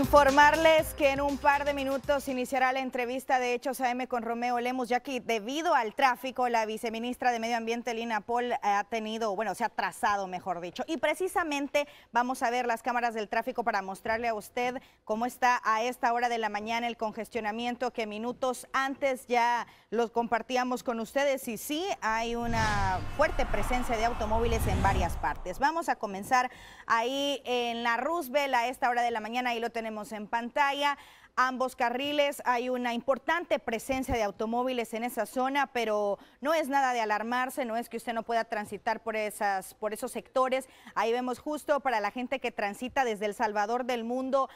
Informarles que en un par de minutos iniciará la entrevista de Hechos AM con Romeo Lemus, ya que debido al tráfico, la viceministra de Medio Ambiente, Lina Pol, se ha atrasado, mejor dicho. Y precisamente vamos a ver las cámaras del tráfico para mostrarle a usted cómo está a esta hora de la mañana el congestionamiento que minutos antes ya los compartíamos con ustedes. Y sí, hay una fuerte presencia de automóviles en varias partes. Vamos a comenzar ahí en la Roosevelt a esta hora de la mañana, ahí lo tenemos en pantalla. Ambos carriles hay una importante presencia de automóviles en esa zona, pero no es nada de alarmarse, no es que usted no pueda transitar por esos sectores. Ahí vemos justo para la gente que transita desde El Salvador del Mundo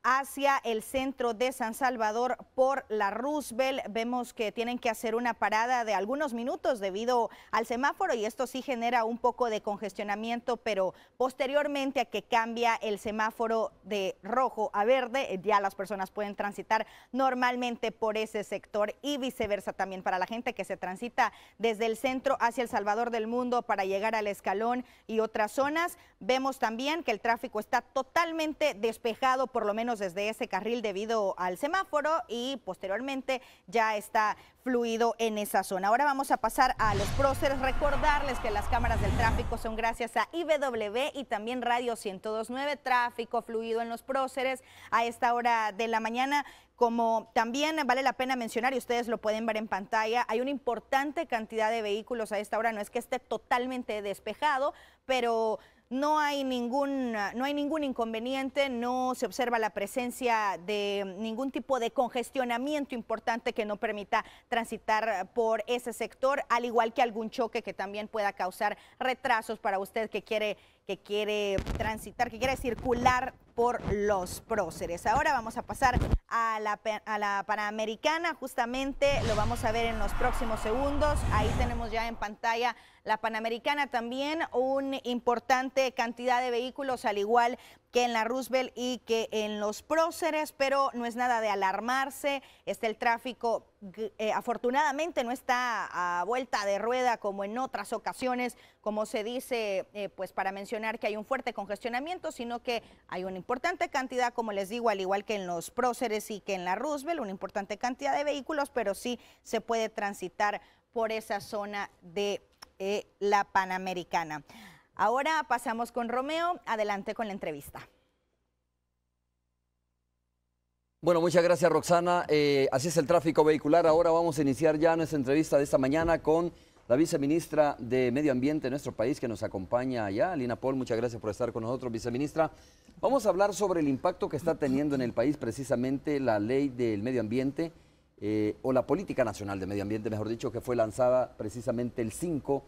hacia el centro de San Salvador por la Roosevelt. Vemos que tienen que hacer una parada de algunos minutos debido al semáforo y esto sí genera un poco de congestionamiento, pero posteriormente a que cambia el semáforo de rojo a verde, ya las personas pueden transitar normalmente por ese sector y viceversa también para la gente que se transita desde el centro hacia El Salvador del Mundo para llegar al Escalón y otras zonas. Vemos también que el tráfico está totalmente despejado, por lo menos desde ese carril debido al semáforo, y posteriormente ya está fluido en esa zona. Ahora vamos a pasar a los próceres. Recordarles que las cámaras del tráfico son gracias a IBW y también Radio 102.9, tráfico fluido en los próceres a esta hora de la mañana. Como también vale la pena mencionar, y ustedes lo pueden ver en pantalla, hay una importante cantidad de vehículos a esta hora. No es que esté totalmente despejado, pero no hay ningún inconveniente, no se observa la presencia de ningún tipo de congestionamiento importante que no permita transitar por ese sector, al igual que algún choque que también pueda causar retrasos para usted que quiere transitar, que quiere circular por los próceres. Ahora vamos a pasar a la Panamericana, justamente lo vamos a ver en los próximos segundos. Ahí tenemos ya en pantalla la Panamericana, también una importante cantidad de vehículos, al igual que en la Roosevelt y que en los próceres, pero no es nada de alarmarse. El tráfico afortunadamente no está a vuelta de rueda como en otras ocasiones, como se dice, pues para mencionar que hay un fuerte congestionamiento, sino que hay una importante cantidad, como les digo, al igual que en los próceres y que en la Roosevelt, una importante cantidad de vehículos, pero sí se puede transitar por esa zona de la Panamericana. Ahora pasamos con Romeo, adelante con la entrevista. Bueno, muchas gracias, Roxana. Así es el tráfico vehicular. Ahora vamos a iniciar ya nuestra entrevista de esta mañana con la viceministra de Medio Ambiente de nuestro país que nos acompaña allá, Lina Pol. Muchas gracias por estar con nosotros, viceministra. Vamos a hablar sobre el impacto que está teniendo en el país precisamente la ley del medio ambiente, o la política nacional de medio ambiente, mejor dicho, que fue lanzada precisamente el 5,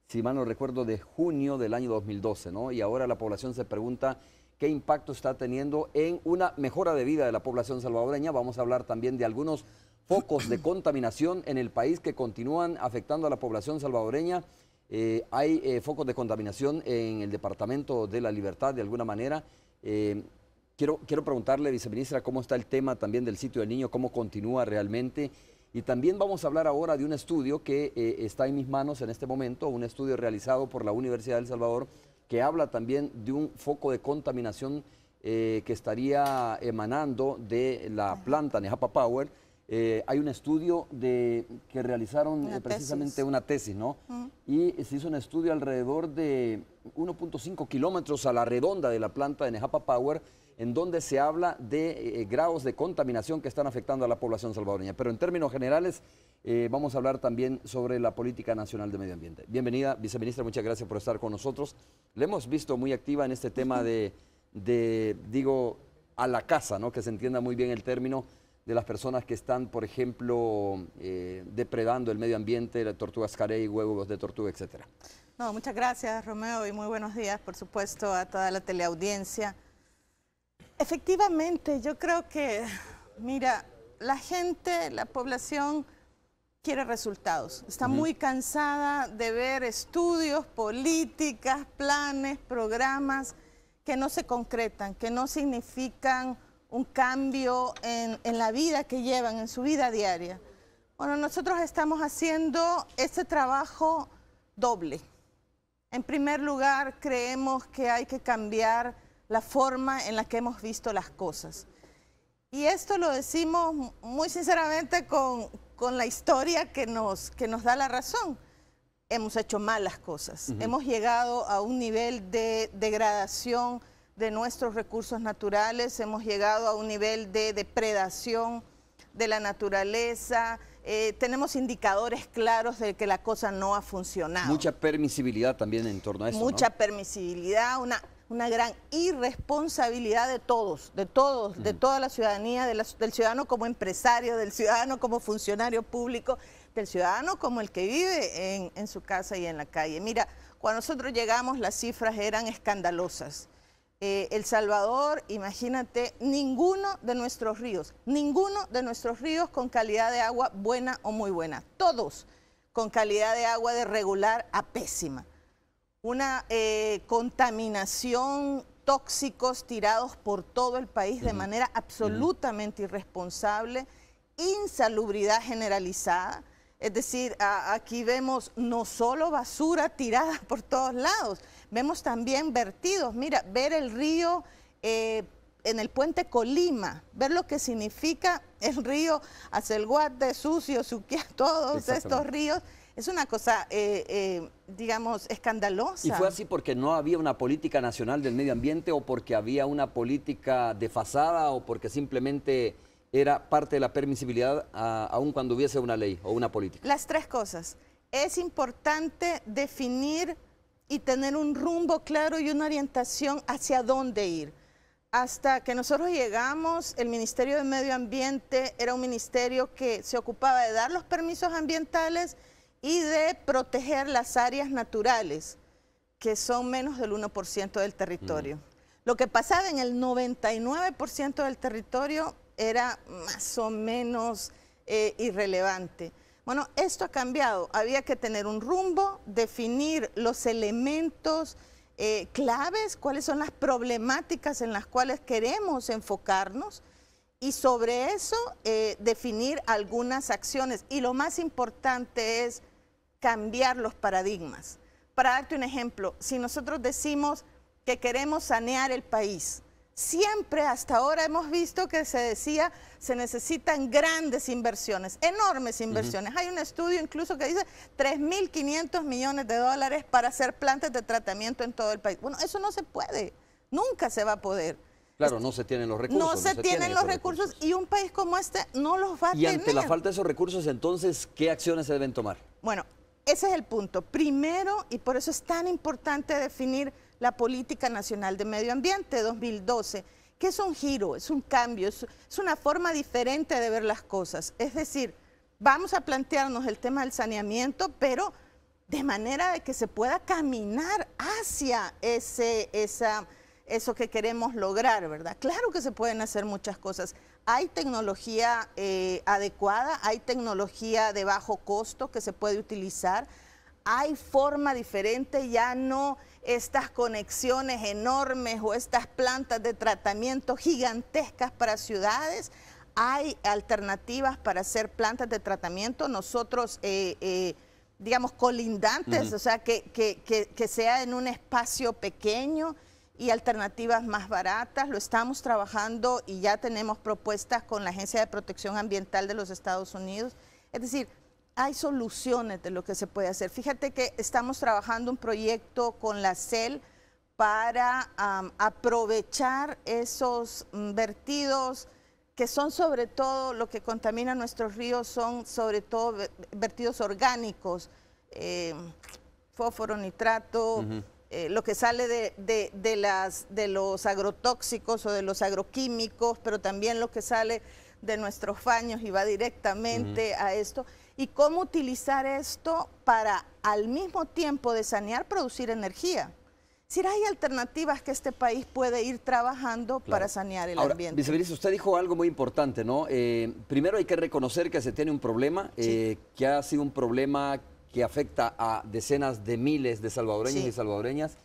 si mal no recuerdo, de junio del año 2012, ¿no? Y ahora la población se pregunta qué impacto está teniendo en una mejora de vida de la población salvadoreña. Vamos a hablar también de algunos focos de contaminación en el país que continúan afectando a la población salvadoreña. Hay focos de contaminación en el departamento de La Libertad, de alguna manera. Quiero preguntarle, viceministra, cómo está el tema también del sitio del niño, cómo continúa realmente. Y también vamos a hablar ahora de un estudio que está en mis manos en este momento, un estudio realizado por la Universidad de El Salvador, que habla también de un foco de contaminación que estaría emanando de la planta Nejapa Power. Hay un estudio que realizaron precisamente una tesis, ¿no? Y se hizo un estudio alrededor de 1.5 kilómetros a la redonda de la planta de Nejapa Power, en donde se habla de grados de contaminación que están afectando a la población salvadoreña. Pero en términos generales, vamos a hablar también sobre la política nacional de medio ambiente. Bienvenida, viceministra, muchas gracias por estar con nosotros. Le hemos visto muy activa en este tema digo, a la casa, ¿no? Que se entienda muy bien el término de las personas que están, por ejemplo, depredando el medio ambiente, las tortugas carey, huevos de tortuga, etcétera. No, muchas gracias, Romeo, y muy buenos días, por supuesto, a toda la teleaudiencia. Efectivamente, yo creo que, mira, la gente, la población quiere resultados. Está muy cansada de ver estudios, políticas, planes, programas que no se concretan, que no significan un cambio en la vida que llevan, en su vida diaria. Bueno, nosotros estamos haciendo este trabajo doble. En primer lugar, creemos que hay que cambiar la forma en la que hemos visto las cosas. Y esto lo decimos muy sinceramente con la historia que nos da la razón. Hemos hecho mal las cosas. Hemos llegado a un nivel de degradación de nuestros recursos naturales, hemos llegado a un nivel de depredación de la naturaleza, tenemos indicadores claros de que la cosa no ha funcionado. Mucha permisibilidad también en torno a eso, Mucha ¿no? permisibilidad, una gran irresponsabilidad de todos, de toda la ciudadanía, del ciudadano como empresario, del ciudadano como funcionario público, del ciudadano como el que vive en su casa y en la calle. Mira, cuando nosotros llegamos las cifras eran escandalosas. El Salvador, imagínate, ninguno de nuestros ríos con calidad de agua buena o muy buena, todos con calidad de agua de regular a pésima. Una contaminación, tóxicos tirados por todo el país de manera absolutamente irresponsable, insalubridad generalizada. Es decir, aquí vemos no solo basura tirada por todos lados, vemos también vertidos. Mira, ver el río en el puente Colima, ver lo que significa el río Acelguate, Sucio, Suquía, todos estos ríos, es una cosa, digamos, escandalosa. ¿Y fue así porque no había una política nacional del medio ambiente o porque había una política desfasada o porque simplemente era parte de la permisibilidad aun cuando hubiese una ley o una política? Las tres cosas. Es importante definir y tener un rumbo claro y una orientación hacia dónde ir. Hasta que nosotros llegamos, el Ministerio de Medio Ambiente era un ministerio que se ocupaba de dar los permisos ambientales y de proteger las áreas naturales, que son menos del 1% del territorio. Lo que pasaba en el 99% del territorio era más o menos irrelevante. Bueno, esto ha cambiado. Había que tener un rumbo, definir los elementos claves, cuáles son las problemáticas en las cuales queremos enfocarnos y sobre eso definir algunas acciones. Y lo más importante es cambiar los paradigmas. Para darte un ejemplo, si nosotros decimos que queremos sanear el país, siempre hasta ahora hemos visto que se decía se necesitan grandes inversiones, enormes inversiones. Hay un estudio incluso que dice 3.500 millones de dólares para hacer plantas de tratamiento en todo el país. Bueno, eso no se puede, nunca se va a poder. Claro, no se tienen los recursos. No se tienen los recursos y un país como este no los va a tener. Y ante la falta de esos recursos, entonces, ¿qué acciones se deben tomar? Bueno, ese es el punto. Primero, y por eso es tan importante definir la Política Nacional de Medio Ambiente 2012, que es un giro, es un cambio, es una forma diferente de ver las cosas. Es decir, vamos a plantearnos el tema del saneamiento, pero de manera de que se pueda caminar hacia eso que queremos lograr, ¿verdad? Claro que se pueden hacer muchas cosas. Hay tecnología adecuada, hay tecnología de bajo costo que se puede utilizar, hay forma diferente, ya no estas conexiones enormes o estas plantas de tratamiento gigantescas para ciudades. Hay alternativas para hacer plantas de tratamiento, nosotros, digamos, colindantes, o sea, que sea en un espacio pequeño y alternativas más baratas. Lo estamos trabajando y ya tenemos propuestas con la Agencia de Protección Ambiental de los Estados Unidos. Es decir, hay soluciones de lo que se puede hacer. Fíjate que estamos trabajando un proyecto con la CEL para aprovechar esos vertidos que son sobre todo lo que contamina nuestros ríos, son sobre todo vertidos orgánicos, fósforo, nitrato, lo que sale de los agrotóxicos o de los agroquímicos, pero también lo que sale de nuestros baños y va directamente a esto. Y cómo utilizar esto para, al mismo tiempo de sanear, producir energía. Es decir, hay alternativas que este país puede ir trabajando para sanear el ambiente. Viceministra, usted dijo algo muy importante, ¿no? Primero hay que reconocer que se tiene un problema, que ha sido un problema que afecta a decenas de miles de salvadoreños y salvadoreñas,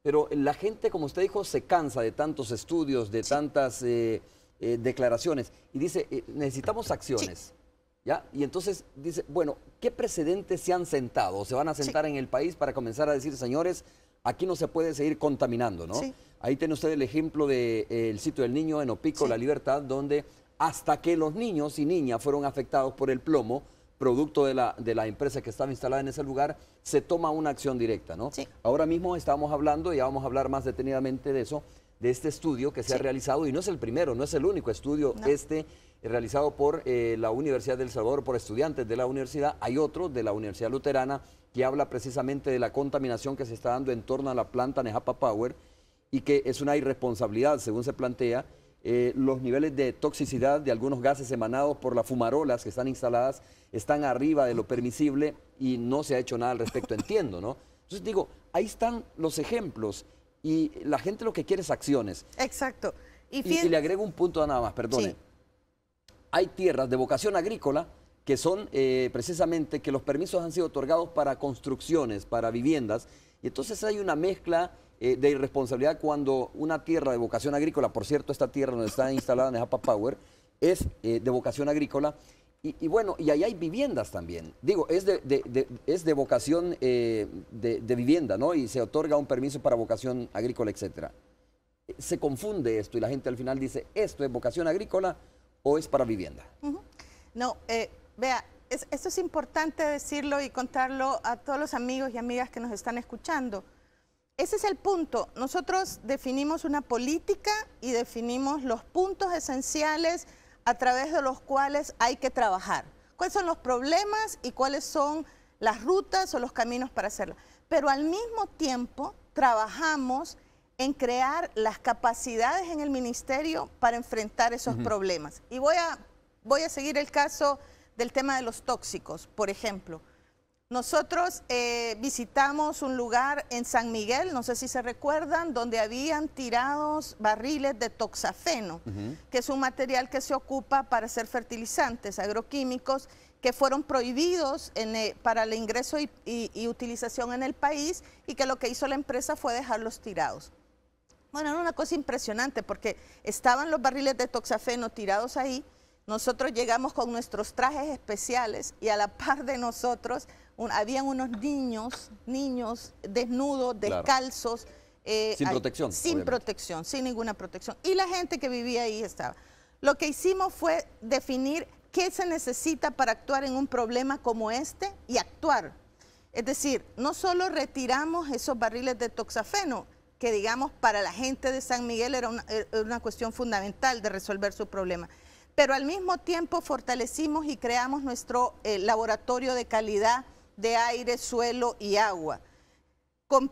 pero la gente, como usted dijo, se cansa de tantos estudios, de tantas declaraciones, y dice, necesitamos acciones. ¿Ya? Y entonces dice, bueno, ¿qué precedentes se han sentado o se van a sentar en el país para comenzar a decir, señores, aquí no se puede seguir contaminando, ¿no? Ahí tiene usted el ejemplo del sitio del Niño en Opico, La Libertad, donde hasta que los niños y niñas fueron afectados por el plomo, producto de la empresa que estaba instalada en ese lugar, se toma una acción directa, ¿no? Sí. Ahora mismo estamos hablando, y ya vamos a hablar más detenidamente de eso, de este estudio que se ha realizado, y no es el primero, no es el único estudio realizado por la Universidad del Salvador, por estudiantes de la universidad. Hay otro de la Universidad Luterana que habla precisamente de la contaminación que se está dando en torno a la planta Nejapa Power, y que es una irresponsabilidad, según se plantea. Los niveles de toxicidad de algunos gases emanados por las fumarolas que están instaladas están arriba de lo permisible y no se ha hecho nada al respecto, entiendo, ¿no? Entonces digo, ahí están los ejemplos y la gente lo que quiere es acciones. Exacto. Y le agrego un punto nada más, perdone. Sí. Hay tierras de vocación agrícola que son precisamente que los permisos han sido otorgados para construcciones, para viviendas, y entonces hay una mezcla de irresponsabilidad cuando una tierra de vocación agrícola, por cierto, esta tierra donde está instalada Nejapa Power, es de vocación agrícola, y bueno, y ahí hay viviendas también. Digo, es de vocación de vivienda, ¿no? Y se otorga un permiso para vocación agrícola, etcétera. Se confunde esto y la gente al final dice, ¿esto es vocación agrícola o es para vivienda? No, vea, esto es importante decirlo y contarlo a todos los amigos y amigas que nos están escuchando. Ese es el punto. Nosotros definimos una política y definimos los puntos esenciales a través de los cuales hay que trabajar. ¿Cuáles son los problemas y cuáles son las rutas o los caminos para hacerlo? Pero al mismo tiempo trabajamos en crear las capacidades en el ministerio para enfrentar esos problemas. Y voy a seguir el caso del tema de los tóxicos, por ejemplo. Nosotros visitamos un lugar en San Miguel, no sé si se recuerdan, donde habían tirados barriles de toxafeno, que es un material que se ocupa para hacer fertilizantes agroquímicos, que fueron prohibidos para el ingreso y utilización en el país, y que lo que hizo la empresa fue dejarlos tirados. Bueno, era una cosa impresionante porque estaban los barriles de toxafeno tirados ahí. Nosotros llegamos con nuestros trajes especiales y a la par de nosotros habían unos niños desnudos, descalzos. Sin protección. Sin protección, sin ninguna protección. Y la gente que vivía ahí estaba. Lo que hicimos fue definir qué se necesita para actuar en un problema como este y actuar. Es decir, no solo retiramos esos barriles de toxafeno, que digamos para la gente de San Miguel era una cuestión fundamental de resolver su problema, pero al mismo tiempo fortalecimos y creamos nuestro laboratorio de calidad de aire, suelo y agua. En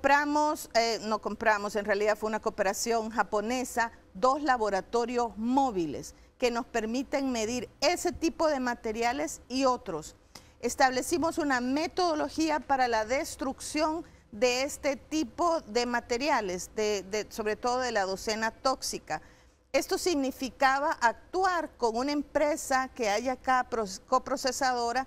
realidad fue una cooperación japonesa, 2 laboratorios móviles que nos permiten medir ese tipo de materiales y otros. Establecimos una metodología para la destrucción de este tipo de materiales, sobre todo de la docena tóxica. Esto significaba actuar con una empresa que hay acá, coprocesadora,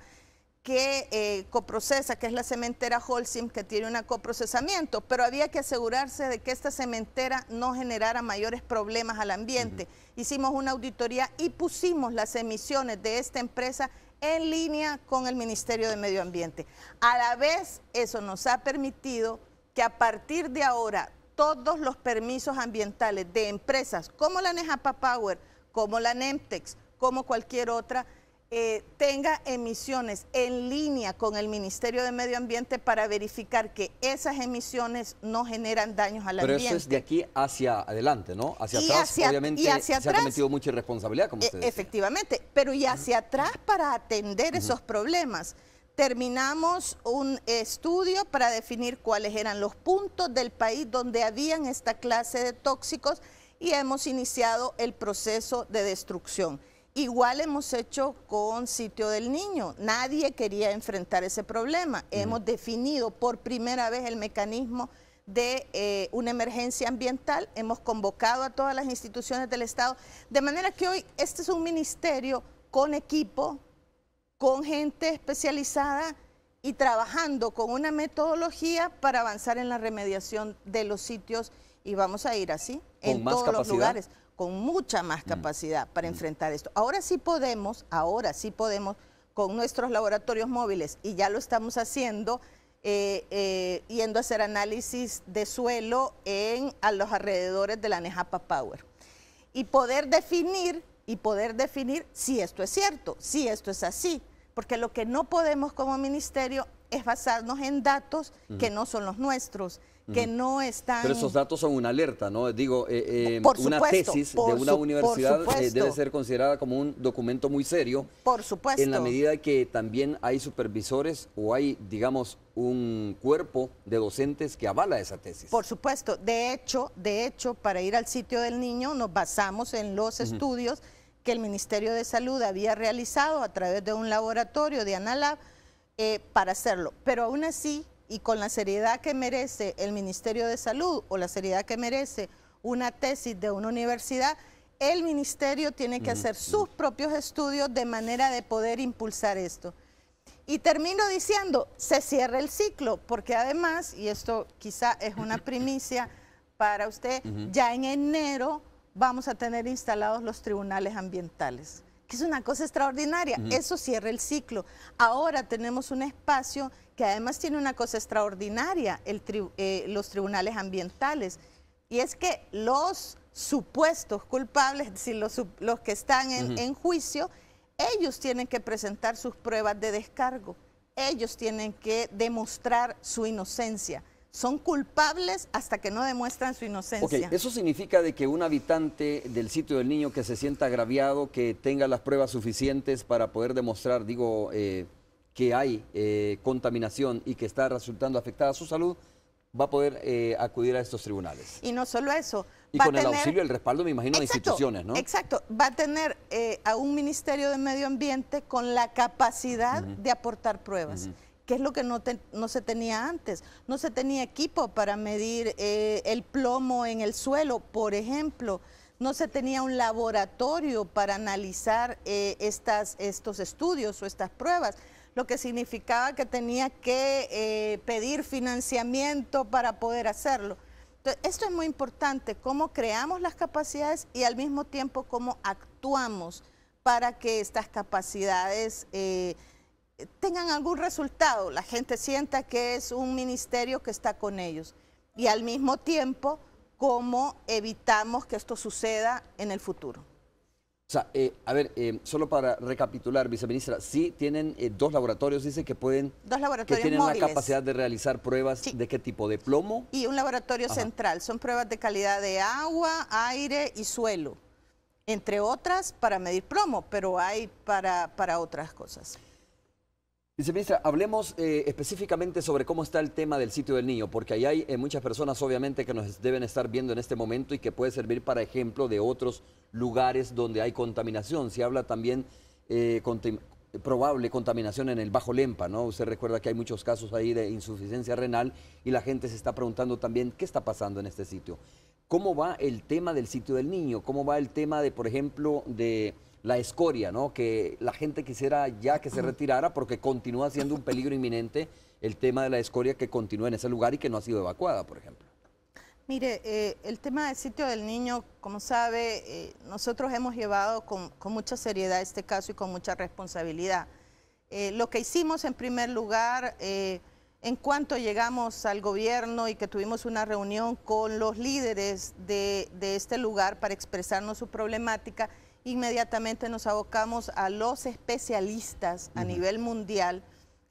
que coprocesa, que es la cementera Holcim, que tiene un coprocesamiento, pero había que asegurarse de que esta cementera no generara mayores problemas al ambiente. Hicimos una auditoría y pusimos las emisiones de esta empresa en línea con el Ministerio de Medio Ambiente. A la vez, eso nos ha permitido que a partir de ahora todos los permisos ambientales de empresas como la Nejapa Power, como la Nemtex, como cualquier otra, tenga emisiones en línea con el Ministerio de Medio Ambiente para verificar que esas emisiones no generan daños al ambiente. Pero eso es de aquí hacia adelante, ¿no? Hacia atrás, obviamente, se ha cometido mucha irresponsabilidad, como ustedes efectivamente, pero y hacia atrás para atender esos problemas. Terminamos un estudio para definir cuáles eran los puntos del país donde habían esta clase de tóxicos y hemos iniciado el proceso de destrucción. Igual hemos hecho con Sitio del Niño. Nadie quería enfrentar ese problema. Hemos definido por primera vez el mecanismo de una emergencia ambiental. Hemos convocado a todas las instituciones del Estado. De manera que hoy este es un ministerio con equipo, con gente especializada y trabajando con una metodología para avanzar en la remediación de los sitios, y vamos a ir así en todos los lugares, con mucha más capacidad para enfrentar esto. Ahora sí podemos con nuestros laboratorios móviles, y ya lo estamos haciendo, yendo a hacer análisis de suelo a los alrededores de la Nejapa Power, y poder definir y poder definir si esto es cierto, si esto es así. Porque lo que no podemos como ministerio es basarnos en datos que no son los nuestros, que no están... Pero esos datos son una alerta, ¿no? Digo, una tesis de una universidad debe ser considerada como un documento muy serio. Por supuesto. En la medida que también hay supervisores o hay, digamos, un cuerpo de docentes que avala esa tesis. Por supuesto. De hecho, para ir al sitio del niño nos basamos en los estudios que el Ministerio de Salud había realizado a través de un laboratorio de Analab para hacerlo. Pero aún así, y con la seriedad que merece el Ministerio de Salud o la seriedad que merece una tesis de una universidad, el ministerio tiene que hacer sus propios estudios de manera de poder impulsar esto. Y termino diciendo, se cierra el ciclo, porque además, y esto quizá es una primicia para usted, ya en enero vamos a tener instalados los tribunales ambientales, que es una cosa extraordinaria. Eso cierra el ciclo. Ahora tenemos un espacio que además tiene una cosa extraordinaria, los tribunales ambientales, y es que los supuestos culpables, es decir, los que están en juicio, ellos tienen que presentar sus pruebas de descargo, ellos tienen que demostrar su inocencia. Son culpables hasta que no demuestran su inocencia. Ok, eso significa de que un habitante del sitio del niño que se sienta agraviado, que tenga las pruebas suficientes para poder demostrar, digo, que hay contaminación y que está resultando afectada su salud, va a poder acudir a estos tribunales. Y no solo eso. Y con el auxilio y el respaldo, me imagino, de instituciones, ¿no? Exacto. Va a tener a un Ministerio de Medio Ambiente con la capacidad de aportar pruebas. Que es lo que no se tenía antes. No se tenía equipo para medir el plomo en el suelo, por ejemplo. No se tenía un laboratorio para analizar estos estudios o estas pruebas, lo que significaba que tenía que pedir financiamiento para poder hacerlo. Entonces, esto es muy importante, cómo creamos las capacidades y al mismo tiempo cómo actuamos para que estas capacidades tengan algún resultado, la gente sienta que es un ministerio que está con ellos y al mismo tiempo cómo evitamos que esto suceda en el futuro. O sea, a ver, solo para recapitular, viceministra, sí tienen dos laboratorios, dice que pueden, que tienen móviles, la capacidad de realizar pruebas de qué tipo, de plomo. Y un laboratorio central, son pruebas de calidad de agua, aire y suelo, entre otras para medir plomo, pero hay para otras cosas. Viceministra, hablemos específicamente sobre cómo está el tema del sitio del niño, porque ahí hay muchas personas obviamente que nos deben estar viendo en este momento y que puede servir para ejemplo de otros lugares donde hay contaminación. Se habla también probable contaminación en el Bajo Lempa, ¿no? Usted recuerda que hay muchos casos ahí de insuficiencia renal y la gente se está preguntando también qué está pasando en este sitio. ¿Cómo va el tema del sitio del niño? ¿Cómo va el tema de, por ejemplo, de la escoria, ¿no? Que la gente quisiera ya que se retirara porque continúa siendo un peligro inminente el tema de la escoria que continúa en ese lugar y que no ha sido evacuada, por ejemplo. Mire, el tema del sitio del niño, como sabe, nosotros hemos llevado con mucha seriedad este caso y con mucha responsabilidad. Lo que hicimos en primer lugar, en cuanto llegamos al gobierno y que tuvimos una reunión con los líderes de este lugar para expresarnos su problemática, inmediatamente nos abocamos a los especialistas a nivel mundial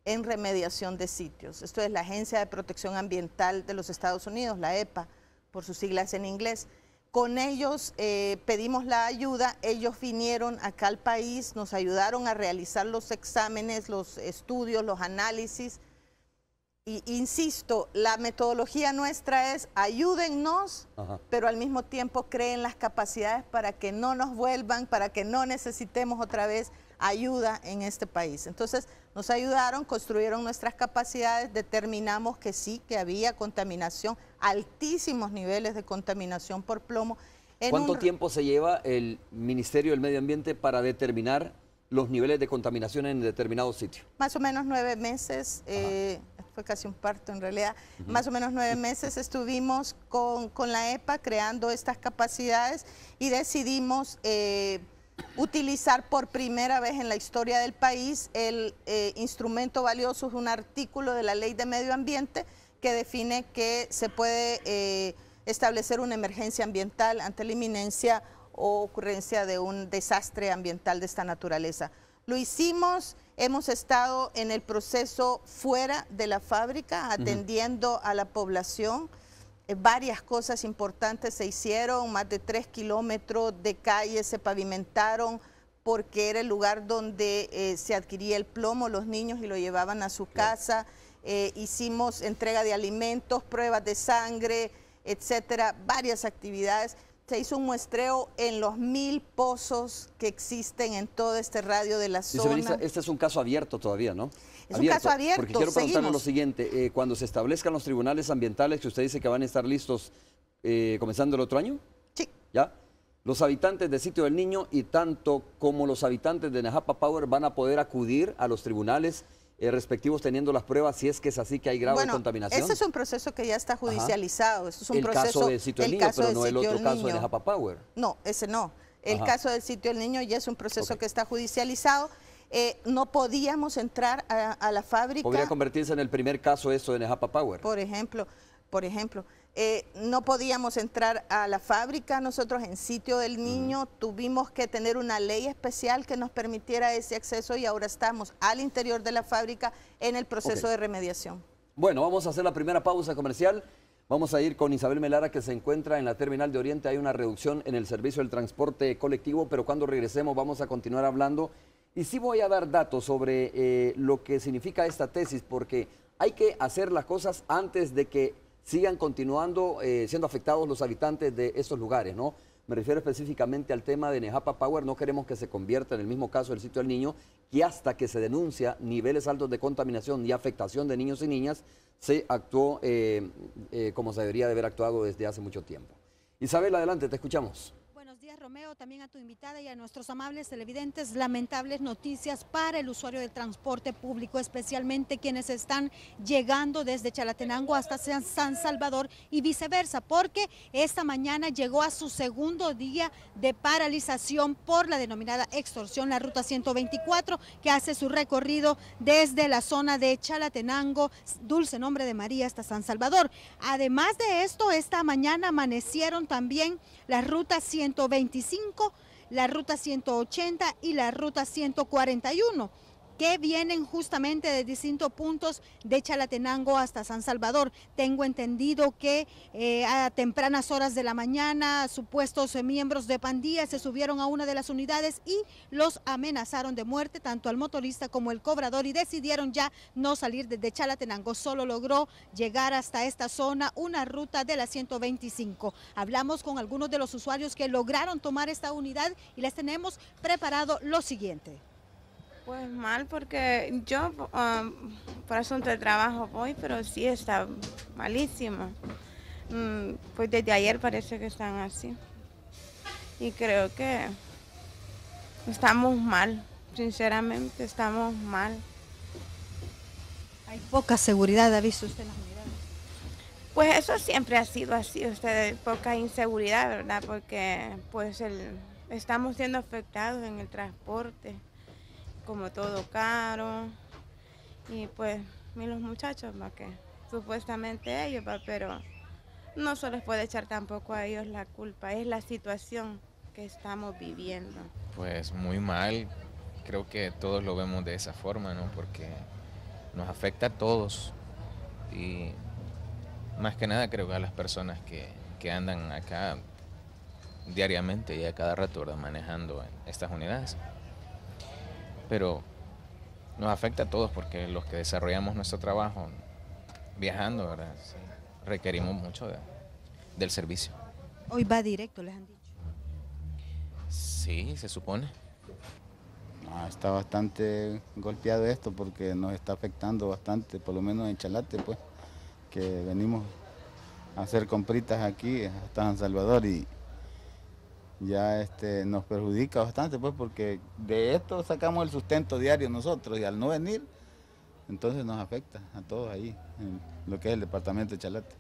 en remediación de sitios. Esto es la Agencia de Protección Ambiental de los Estados Unidos, la EPA, por sus siglas en inglés. Con ellos pedimos la ayuda, ellos vinieron acá al país, nos ayudaron a realizar los exámenes, los estudios, los análisis. Y insisto, la metodología nuestra es ayúdennos, pero al mismo tiempo creen las capacidades para que no nos vuelvan, para que no necesitemos otra vez ayuda en este país. Entonces nos ayudaron, construyeron nuestras capacidades, determinamos que sí, que había contaminación, altísimos niveles de contaminación por plomo. ¿Cuánto tiempo se lleva el Ministerio del Medio Ambiente para determinar los niveles de contaminación en determinados sitios? Más o menos 9 meses, fue casi un parto en realidad, más o menos 9 meses estuvimos con la EPA creando estas capacidades y decidimos utilizar por primera vez en la historia del país el instrumento valioso, es un artículo de la Ley de Medio Ambiente que define que se puede establecer una emergencia ambiental ante la inminencia o ocurrencia de un desastre ambiental de esta naturaleza. Lo hicimos, hemos estado en el proceso fuera de la fábrica, atendiendo a la población. Varias cosas importantes se hicieron, más de 3 kilómetros de calles se pavimentaron porque era el lugar donde se adquiría el plomo, los niños y lo llevaban a su casa. Hicimos entrega de alimentos, pruebas de sangre, etcétera, varias actividades. Se hizo un muestreo en los 1000 pozos que existen en todo este radio de la zona. Viceministra, este es un caso abierto todavía, ¿no? Es un caso abierto, porque quiero preguntarle seguimos. lo siguiente, cuando se establezcan los tribunales ambientales que usted dice que van a estar listos comenzando el otro año, Sí. ¿ya? Los habitantes de Sitio del Niño y tanto como los habitantes de Nejapa Power van a poder acudir a los tribunales respectivos teniendo las pruebas si es que es así que hay grado de contaminación. Ese es un proceso que ya está judicializado. Este es un el proceso, caso de Sitio del Niño, pero no el otro caso de Nejapa Power. No, ese no. El caso del Sitio del Niño ya es un proceso que está judicializado. No podíamos entrar a la fábrica. ¿Podría convertirse en el primer caso eso de Nejapa Power? Por ejemplo, no podíamos entrar a la fábrica. Nosotros en Sitio del Niño tuvimos que tener una ley especial que nos permitiera ese acceso y ahora estamos al interior de la fábrica en el proceso de remediación. Bueno, vamos a hacer la primera pausa comercial. Vamos a ir con Isabel Melara, que se encuentra en la Terminal de Oriente. Hay una reducción en el servicio del transporte colectivo, pero cuando regresemos vamos a continuar hablando. Y sí voy a dar datos sobre lo que significa esta tesis, porque hay que hacer las cosas antes de que sigan continuando siendo afectados los habitantes de estos lugares, ¿no? Me refiero específicamente al tema de Nejapa Power. No queremos que se convierta en el mismo caso del Sitio del Niño, que hasta que se denuncia niveles altos de contaminación y afectación de niños y niñas, se actuó como se debería de haber actuado desde hace mucho tiempo. Isabel, adelante, te escuchamos. Buenos días, Romeo, también a tu invitada y a nuestros amables televidentes. Lamentables noticias para el usuario del transporte público, especialmente quienes están llegando desde Chalatenango hasta San Salvador y viceversa, porque esta mañana llegó a su segundo día de paralización por la denominada extorsión, la ruta 124, que hace su recorrido desde la zona de Chalatenango, Dulce Nombre de María, hasta San Salvador. Además de esto, esta mañana amanecieron también la ruta 125, la ruta 180 y la ruta 141, que vienen justamente de distintos puntos de Chalatenango hasta San Salvador. Tengo entendido que a tempranas horas de la mañana supuestos miembros de pandillas se subieron a una de las unidades y los amenazaron de muerte, tanto al motorista como el cobrador, y decidieron ya no salir desde Chalatenango. Solo logró llegar hasta esta zona una ruta de la 125. Hablamos con algunos de los usuarios que lograron tomar esta unidad y les tenemos preparado lo siguiente. Pues mal, porque yo por asunto de trabajo voy, pero sí está malísimo. Pues desde ayer parece que están así. Y creo que estamos mal, sinceramente estamos mal. Hay poca seguridad, ¿ha visto usted en las unidades? Pues eso siempre ha sido así, poca inseguridad, ¿verdad? Porque pues estamos siendo afectados en el transporte, como todo caro, y pues los muchachos, que supuestamente ellos, pero no se les puede echar tampoco a ellos la culpa, es la situación que estamos viviendo. Pues muy mal, creo que todos lo vemos de esa forma, ¿no? Porque nos afecta a todos y más que nada creo que a las personas que andan acá diariamente y a cada rato, ¿verdad?, manejando estas unidades. Pero nos afecta a todos porque los que desarrollamos nuestro trabajo viajando, ¿verdad?, sí, requerimos mucho del servicio. Hoy va directo, les han dicho. Sí, se supone. No, está bastante golpeado esto porque nos está afectando bastante, por lo menos en Chalate, pues, que venimos a hacer compritas aquí hasta San Salvador y ya nos perjudica bastante, pues, porque de esto sacamos el sustento diario nosotros y al no venir, entonces nos afecta a todos ahí, en lo que es el departamento de Chalate.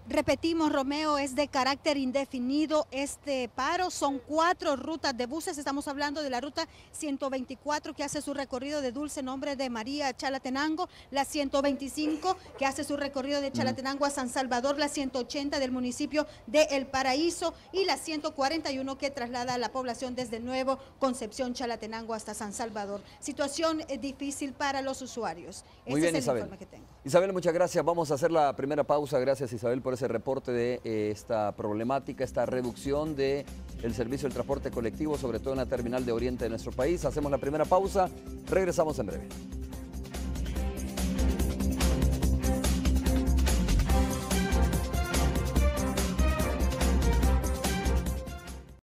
Repetimos, Romeo, es de carácter indefinido este paro. Son 4 rutas de buses. Estamos hablando de la ruta 124 que hace su recorrido de Dulce Nombre de María a Chalatenango, la 125 que hace su recorrido de Chalatenango a San Salvador, la 180 del municipio de El Paraíso y la 141 que traslada a la población desde Nuevo Concepción, Chalatenango hasta San Salvador. Situación difícil para los usuarios. Muy bien, es el Isabel. informe que tengo. Isabel, muchas gracias. Vamos a hacer la primera pausa. Gracias, Isabel, por ese reporte de esta problemática, esta reducción del servicio del transporte colectivo, sobre todo en la terminal de oriente de nuestro país. Hacemos la primera pausa. Regresamos en breve.